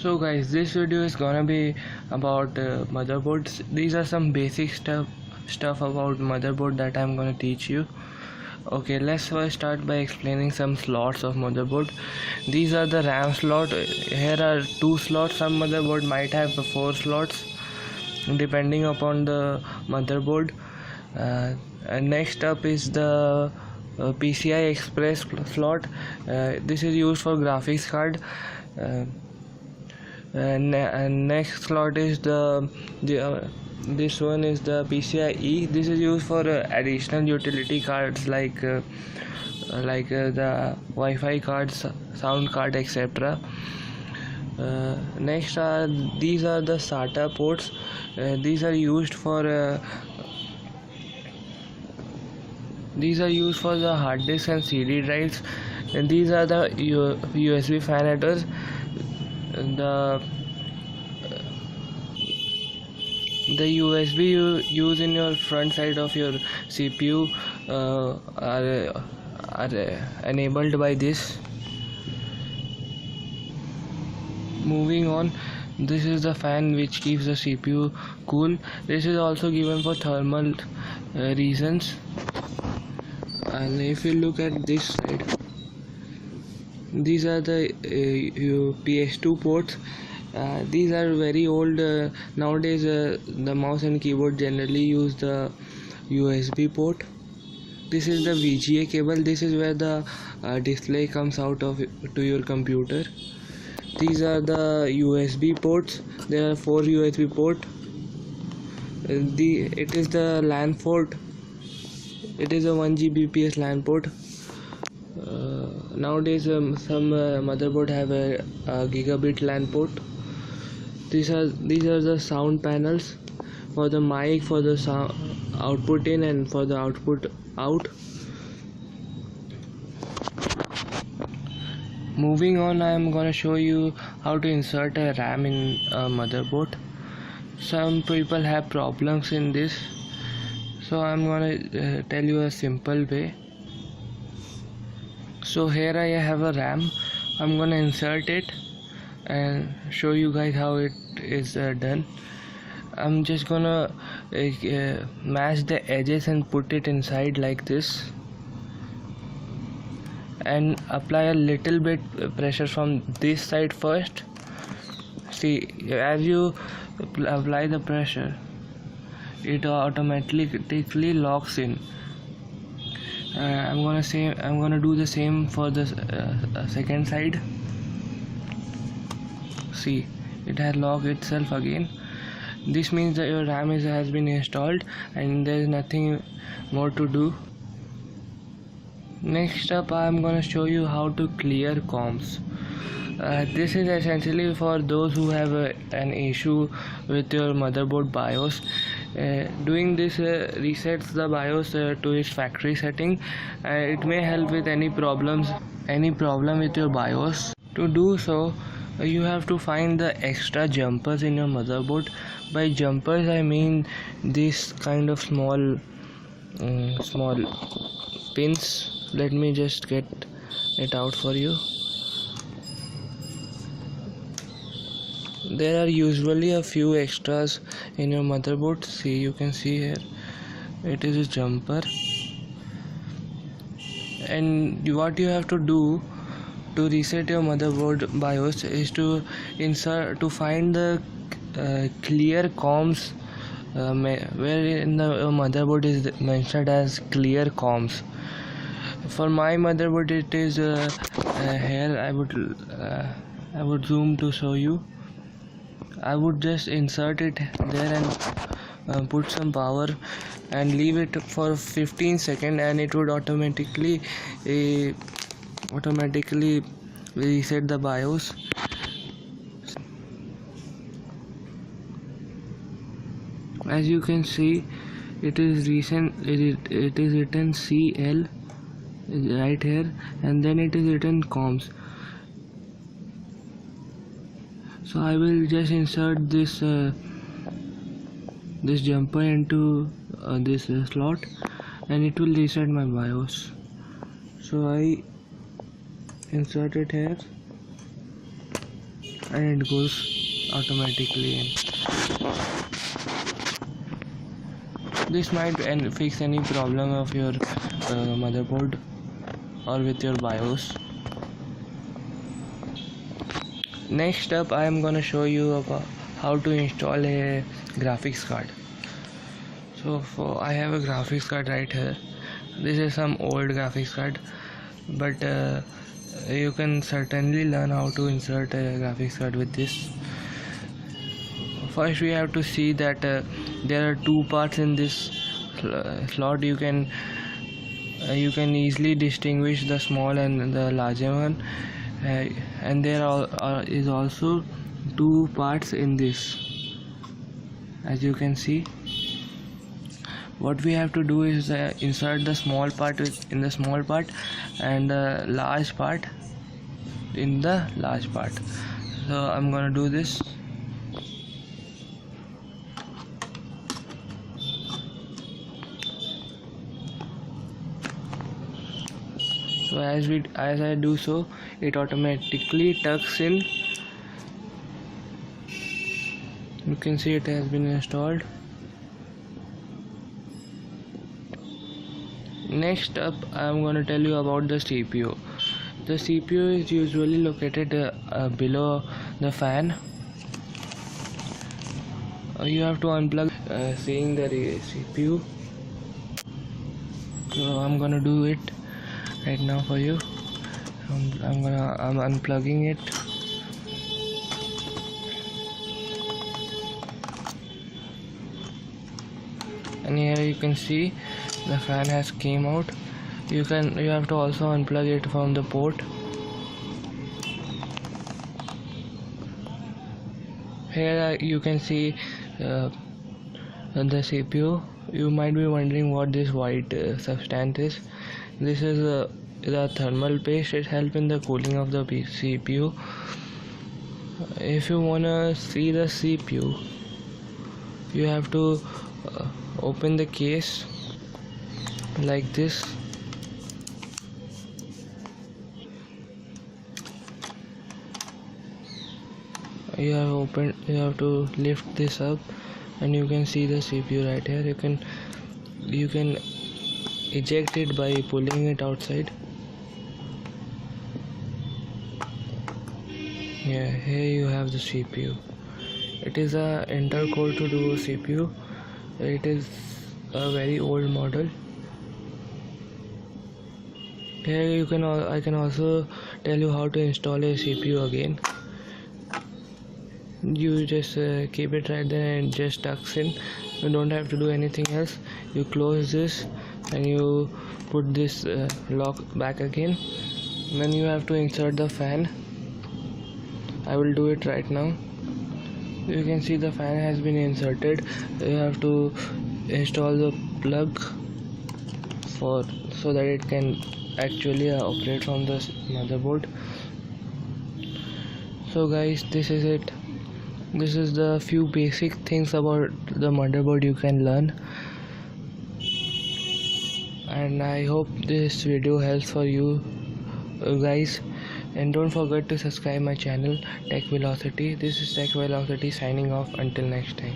So guys, this video is gonna be about motherboards. These are some basic stuff about motherboard that I'm gonna teach you. Okay, let's first start by explaining some slots of motherboard. These are the RAM slot. Here are 2 slots. Some motherboard might have 4 slots depending upon the motherboard. And next up is the PCI Express slot. This is used for graphics card. And next slot is this one is the PCIe. This is used for additional utility cards like the Wi-Fi cards, sound card, etc. Next these are the Sata ports. These are used for the hard disk and CD drives, and these are the USB fan headers. The USB you use in your front side of your CPU are enabled by this. Moving on, this is the fan which keeps the CPU cool. This is also given for thermal reasons. And if you look at this side, these are the PS2 ports. These are very old. Nowadays the mouse and keyboard generally use the USB port. This is the VGA cable. This is where the display comes out of to your computer. These are the USB ports. There are 4 USB ports. It is the LAN port. It is a 1 Gbps LAN port. Nowadays some motherboard have a gigabit LAN port. These are the sound panels for the mic, for the sound output in and for the output out. Moving on, I am gonna show you how to insert a RAM in a motherboard. Some people have problems in this, so I'm gonna tell you a simple way. So here I have a RAM. I'm gonna insert it and show you guys how it is done. I'm just gonna match the edges and put it inside like this, and apply a little bit pressure from this side first. See, as you apply the pressure, it automatically locks in. I'm gonna do the same for the second side. See, it has locked itself again. This means that your RAM has been installed and there is nothing more to do. Next up, I am going to show you how to clear comms. This is essentially for those who have an issue with your motherboard BIOS. Doing this resets the BIOS to its factory setting. It may help with any problem with your BIOS. To do so, you have to find the extra jumpers in your motherboard. By jumpers I mean this kind of small pins. Let me just get it out for you. There are usually a few extras in your motherboard. See, you can see here it is a jumper, and what you have to do to reset your motherboard BIOS is to find the clear comms where in the motherboard is mentioned as clear comms. For my motherboard it is here. I would zoom to show you. I would just insert it there and put some power and leave it for 15 seconds, and it would automatically reset the BIOS. As you can see, it is written CL right here, and then it is written comms. So I will just insert this jumper into this slot, and it will reset my BIOS. So I insert it here and it goes automatically in. This might fix any problem of your motherboard or with your BIOS. Next up, I am gonna show you about how to install a graphics card. So I have a graphics card right here. This is some old graphics card, but you can certainly learn how to insert a graphics card with this. First we have to see that there are two parts in this slot. You can easily distinguish the small and the larger one, and there is also two parts in this. As you can see, what we have to do is insert the small part in the small part and the large part in the large part. So I'm gonna do this. So as I do so, it automatically tucks in. You can see it has been installed. Next up, I am going to tell you about the CPU. The CPU is usually located below the fan. You have to unplug seeing the CPU. So I'm gonna do it right now for you. I'm unplugging it. And here you can see the fan has came out. You have to also unplug it from the port. Here you can see the CPU. You might be wondering what this white substance is. This is the thermal paste. It helps in the cooling of the CPU. If you wanna see the CPU, you have to open the case like this. You have to lift this up and you can see the CPU right here. You can eject it by pulling it outside. Yeah, here you have the CPU. It is a Intel-Core 2 Duo CPU. It is a very old model. Here I can also tell you how to install a CPU again. You just keep it right there and just tucks in. You don't have to do anything else. You close this and you put this lock back again. Then you have to insert the fan. I will do it right now. You can see the fan has been inserted. You have to install the plug so that it can actually operate from the motherboard. So guys, this is it. This is the few basic things about the motherboard you can learn, and I hope this video helps for you guys. And don't forget to subscribe my channel Tech Velocity. This is Tech Velocity signing off until next time.